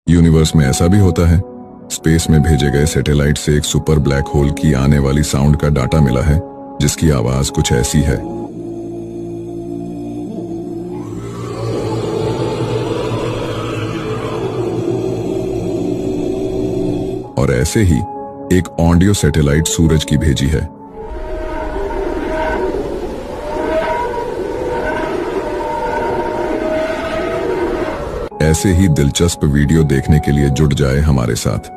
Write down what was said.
Universe में ऐसा भी होता है। स्पेस में भेजे गए सैटेलाइट से एक सुपर ब्लैक होल की आने वाली साउंड का डाटा मिला है, जिसकी आवाज कुछ ऐसी है। और ऐसे ही एक ऑडियो सैटेलाइट सूरज की भेजी है। ऐसे ही दिलचस्प वीडियो देखने के लिए जुड़ जाए हमारे साथ।